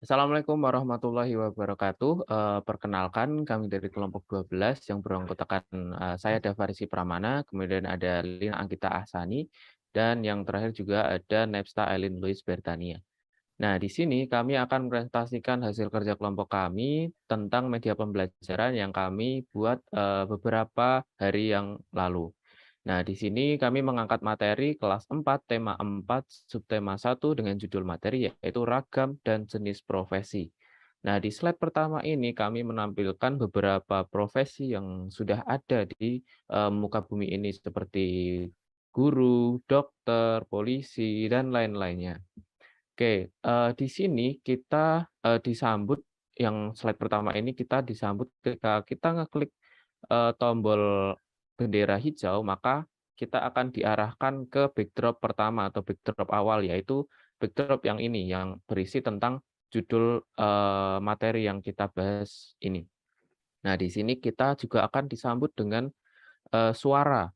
Assalamualaikum warahmatullahi wabarakatuh. Perkenalkan kami dari kelompok 12 yang beranggotakan saya Dafarisi Pramana, kemudian ada Lina Anggita Ahsani, dan yang terakhir juga ada Nepsta Eileen Louise Bertania. Nah, di sini kami akan presentasikan hasil kerja kelompok kami tentang media pembelajaran yang kami buat beberapa hari yang lalu. Nah, di sini kami mengangkat materi kelas 4, tema 4, subtema 1 dengan judul materi yaitu ragam dan jenis profesi. Nah, di slide pertama ini kami menampilkan beberapa profesi yang sudah ada di muka bumi ini seperti guru, dokter, polisi, dan lain-lainnya. Oke, di sini kita disambut yang slide pertama ini kita disambut ketika kita ngeklik tombol bendera hijau, maka kita akan diarahkan ke backdrop pertama atau backdrop awal, yaitu backdrop yang ini, yang berisi tentang judul, materi yang kita bahas ini. Nah, di sini kita juga akan disambut dengan, suara.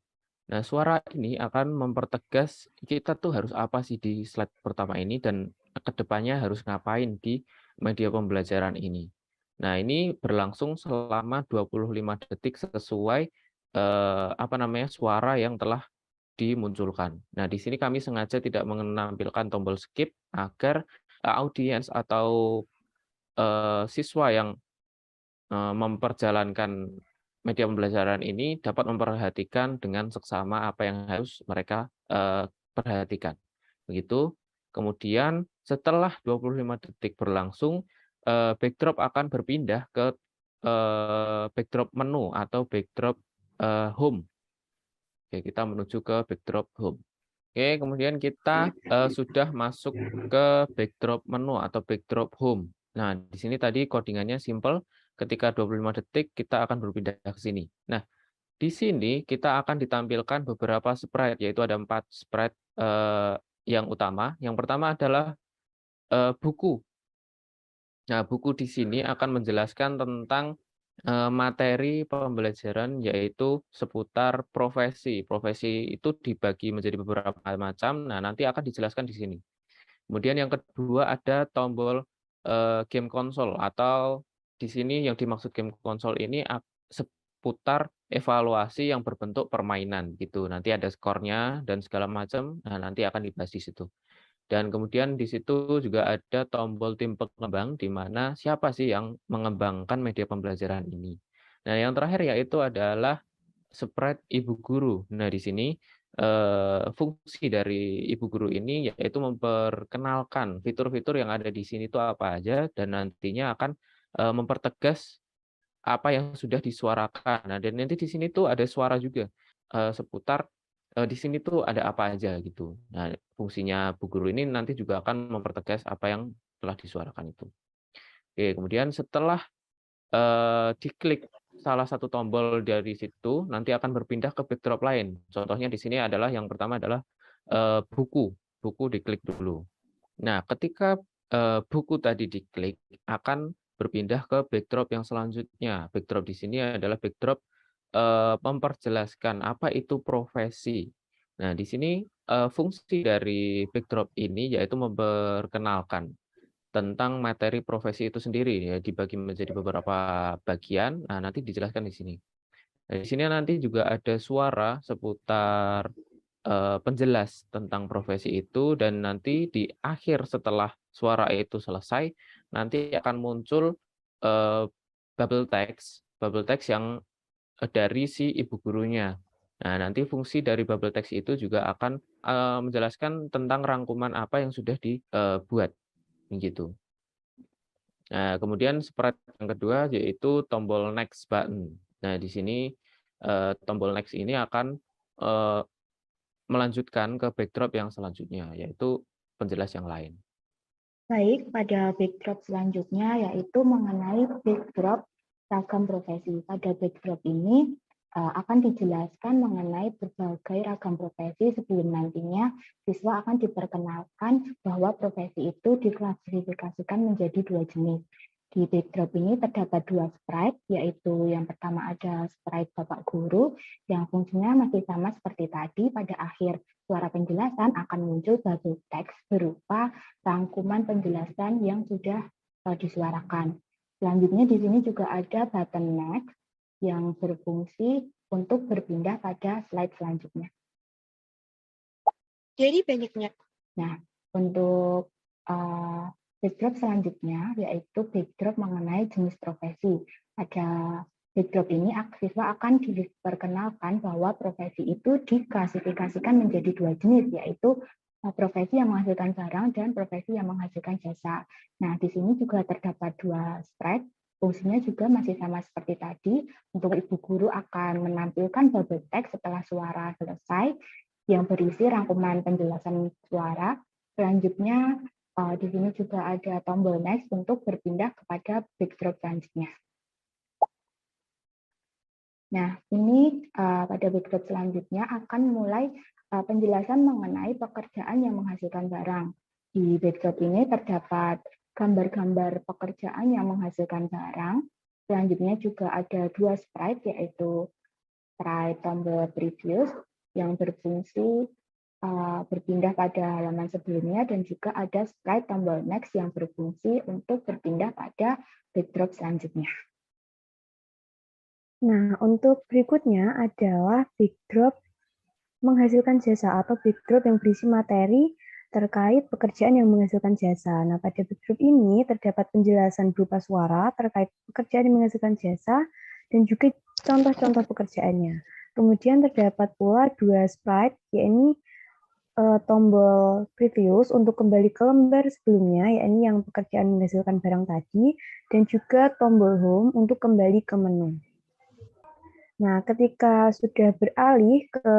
Nah, suara ini akan mempertegas kita tuh harus apa sih di slide pertama ini dan ke depannya harus ngapain di media pembelajaran ini. Nah, ini berlangsung selama 25 detik sesuai, apa namanya, suara yang telah dimunculkan. Nah, di sini kami sengaja tidak menampilkan tombol skip agar, audiens atau, siswa yang memperjalankan media pembelajaran ini dapat memperhatikan dengan seksama apa yang harus mereka, perhatikan, begitu. Kemudian setelah 25 detik berlangsung, backdrop akan berpindah ke, backdrop menu atau backdrop, home. Oke, kita menuju ke backdrop home. Oke, kemudian kita, sudah masuk ke backdrop menu atau backdrop home. Nah, di sini tadi codingannya simple, ketika 25 detik kita akan berpindah ke sini. Nah, di sini kita akan ditampilkan beberapa sprite, yaitu ada 4 sprite, yang utama. Yang pertama adalah, buku. Nah, buku di sini akan menjelaskan tentang, materi pembelajaran yaitu seputar profesi. Profesi itu dibagi menjadi beberapa macam, nah nanti akan dijelaskan di sini. Kemudian yang kedua ada tombol, game konsol atau di sini yang dimaksud game konsol ini seputar evaluasi yang berbentuk permainan gitu. Nanti ada skornya dan segala macam, nah nanti akan dibahas di situ. Dan kemudian di situ juga ada tombol tim pengembang, di mana siapa sih yang mengembangkan media pembelajaran ini. Nah, yang terakhir yaitu adalah sprite ibu guru. Nah, di sini, fungsi dari ibu guru ini yaitu memperkenalkan fitur-fitur yang ada di sini itu apa aja dan nantinya akan, mempertegas apa yang sudah disuarakan. Nah, dan nanti di sini tuh ada suara juga, seputar, di sini tuh ada apa aja gitu. Nah, fungsinya Bu Guru ini nanti juga akan mempertegas apa yang telah disuarakan itu. Oke, kemudian setelah, diklik salah satu tombol dari situ, nanti akan berpindah ke backdrop lain. Contohnya di sini adalah yang pertama adalah, buku. Buku diklik dulu. Nah, ketika, buku tadi diklik, akan berpindah ke backdrop yang selanjutnya. Backdrop di sini adalah backdrop, memperjelaskan apa itu profesi. Nah, di sini, fungsi dari backdrop ini yaitu memperkenalkan tentang materi profesi itu sendiri ya, dibagi menjadi beberapa bagian. Nah, nanti dijelaskan di sini. Nah, di sini nanti juga ada suara seputar penjelas tentang profesi itu dan nanti di akhir setelah suara itu selesai, nanti akan muncul, eee, bubble text yang, dari si ibu gurunya. Nah, nanti fungsi dari bubble text itu juga akan, menjelaskan tentang rangkuman apa yang sudah dibuat, begitu. Nah, kemudian sprite yang kedua yaitu tombol next button. Nah, di sini, tombol next ini akan, eee melanjutkan ke backdrop yang selanjutnya, yaitu penjelas yang lain. Baik, pada backdrop selanjutnya yaitu mengenai backdrop ragam profesi. Pada backdrop ini akan dijelaskan mengenai berbagai ragam profesi sebelum nantinya siswa akan diperkenalkan bahwa profesi itu diklasifikasikan menjadi dua jenis. Di backdrop ini terdapat dua sprite, yaitu yang pertama ada sprite Bapak Guru yang fungsinya masih sama seperti tadi. Pada akhir suara penjelasan akan muncul bubble text berupa rangkuman penjelasan yang sudah disuarakan. Selanjutnya di sini juga ada button next yang berfungsi untuk berpindah pada slide selanjutnya. Jadi banyaknya. Nah, untuk backdrop selanjutnya yaitu backdrop mengenai jenis profesi. Pada backdrop ini siswa akan diperkenalkan bahwa profesi itu diklasifikasikan menjadi dua jenis, yaitu profesi yang menghasilkan barang dan profesi yang menghasilkan jasa. Nah, di sini juga terdapat dua sprite. Fungsinya juga masih sama seperti tadi. Untuk ibu guru akan menampilkan bubble text setelah suara selesai yang berisi rangkuman penjelasan suara. Selanjutnya, di sini juga ada tombol next untuk berpindah kepada backdrop selanjutnya. Nah, ini pada backdrop selanjutnya akan mulai penjelasan mengenai pekerjaan yang menghasilkan barang. Di backdrop ini terdapat gambar-gambar pekerjaan yang menghasilkan barang. Selanjutnya juga ada dua sprite, yaitu sprite tombol previous yang berfungsi berpindah pada halaman sebelumnya, dan juga ada sprite tombol next yang berfungsi untuk berpindah pada backdrop selanjutnya. Nah, untuk berikutnya adalah backdrop menghasilkan jasa atau backdrop yang berisi materi terkait pekerjaan yang menghasilkan jasa. Nah, pada backdrop ini terdapat penjelasan berupa suara terkait pekerjaan yang menghasilkan jasa dan juga contoh-contoh pekerjaannya. Kemudian terdapat pula dua sprite, yaitu tombol previous untuk kembali ke lembar sebelumnya, yaitu yang pekerjaan menghasilkan barang tadi, dan juga tombol home untuk kembali ke menu. Nah, ketika sudah beralih ke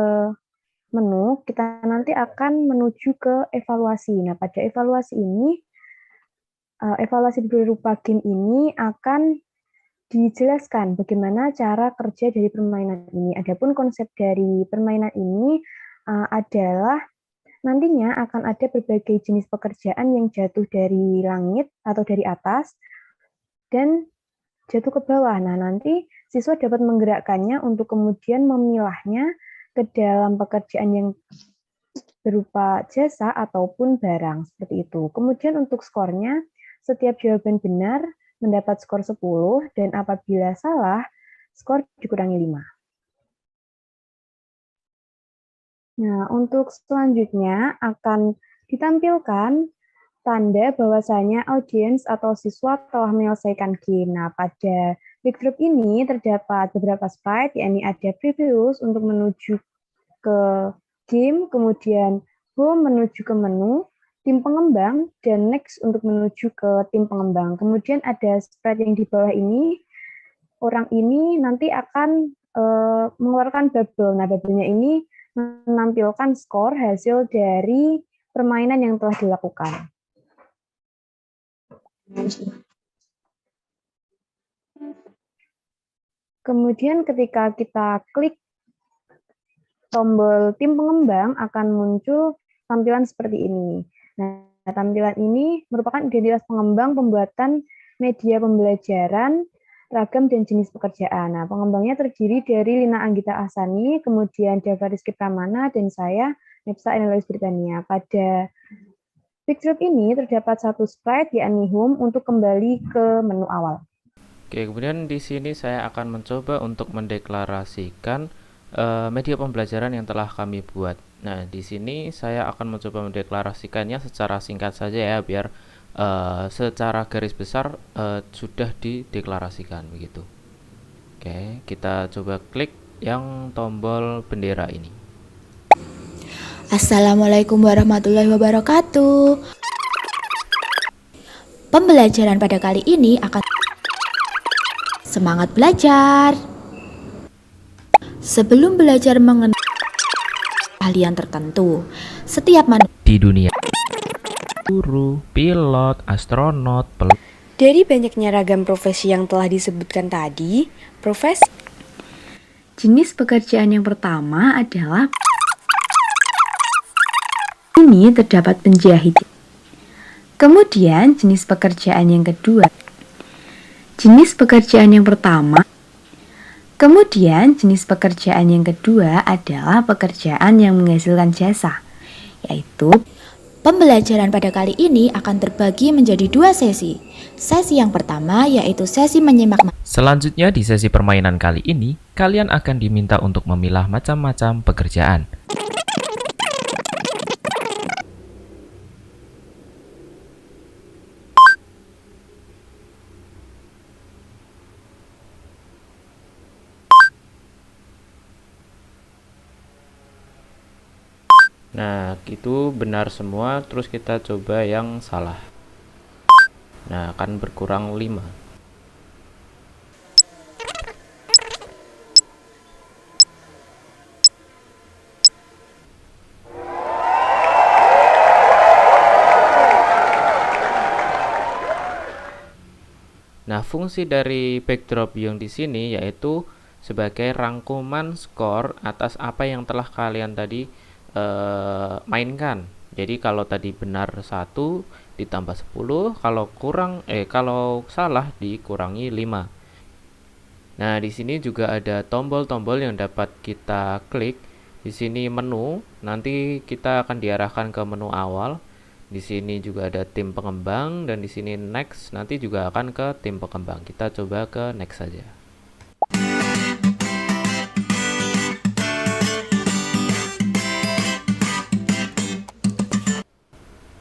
menu, kita nanti akan menuju ke evaluasi. Nah, pada evaluasi ini, evaluasi berupa game ini akan dijelaskan bagaimana cara kerja dari permainan ini. Adapun konsep dari permainan ini adalah nantinya akan ada berbagai jenis pekerjaan yang jatuh dari langit atau dari atas dan jatuh ke bawah. Nah, nanti siswa dapat menggerakkannya untuk kemudian memilahnya ke dalam pekerjaan yang berupa jasa ataupun barang, seperti itu. Kemudian untuk skornya, setiap jawaban benar mendapat skor 10, dan apabila salah, skor dikurangi 5. Nah, untuk selanjutnya akan ditampilkan tanda bahwasanya audiens atau siswa telah menyelesaikan game. Nah, pada backdrop ini terdapat beberapa sprite, yakni ada previous untuk menuju ke game, kemudian home menuju ke menu, tim pengembang, dan next untuk menuju ke tim pengembang. Kemudian ada sprite yang di bawah ini, orang ini nanti akan mengeluarkan bubble. Nah, bubble-nya ini menampilkan skor hasil dari permainan yang telah dilakukan. Kemudian ketika kita klik tombol tim pengembang akan muncul tampilan seperti ini. Nah, tampilan ini merupakan identitas pengembang pembuatan media pembelajaran, ragam dan jenis pekerjaan. Nah, pengembangnya terdiri dari Lina Anggita Ahsani, kemudian Dava Rizky Pramana, dan saya, Nepsa Analis Britania. Pada backdrop ini terdapat satu sprite, yakni home, untuk kembali ke menu awal. Oke, kemudian di sini saya akan mencoba untuk mendeklarasikan media pembelajaran yang telah kami buat. Nah, di sini saya akan mencoba mendeklarasikannya secara singkat saja ya, biar secara garis besar sudah dideklarasikan begitu. Oke, kita coba klik yang tombol bendera ini. Assalamualaikum warahmatullahi wabarakatuh. Pembelajaran pada kali ini akan semangat belajar. Sebelum belajar mengenai keahlian tertentu, setiap manusia Di dunia guru, pilot, astronot, Dari banyaknya ragam profesi yang telah disebutkan tadi, profesi Jenis pekerjaan yang pertama adalah ini terdapat penjahit. Kemudian jenis pekerjaan yang kedua. Jenis pekerjaan yang pertama. Kemudian jenis pekerjaan yang kedua adalah pekerjaan yang menghasilkan jasa, yaitu Pembelajaran pada kali ini akan terbagi menjadi 2 sesi. Sesi yang pertama yaitu sesi menyimak. Selanjutnya di sesi permainan kali ini, kalian akan diminta untuk memilah macam-macam pekerjaan. Nah, itu benar semua, terus kita coba yang salah. Nah, akan berkurang 5. Nah, fungsi dari backdrop yang di sini yaitu sebagai rangkuman skor atas apa yang telah kalian tadi mainkan. Jadi kalau tadi benar 1 ditambah 10, kalau salah dikurangi 5. Nah, di sini juga ada tombol-tombol yang dapat kita klik. Di sini menu, nanti kita akan diarahkan ke menu awal. Di sini juga ada tim pengembang, dan di sini next, nanti juga akan ke tim pengembang. Kita coba ke next saja.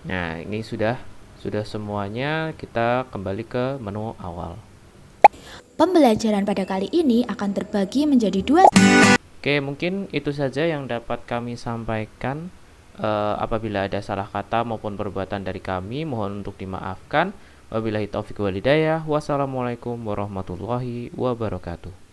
Nah, ini sudah semuanya, kita kembali ke menu awal. Pembelajaran pada kali ini akan terbagi menjadi 2. Oke, mungkin itu saja yang dapat kami sampaikan. Apabila ada salah kata maupun perbuatan dari kami, mohon untuk dimaafkan. Wabillahi taufiq wal hidayah. Wassalamualaikum warahmatullahi wabarakatuh.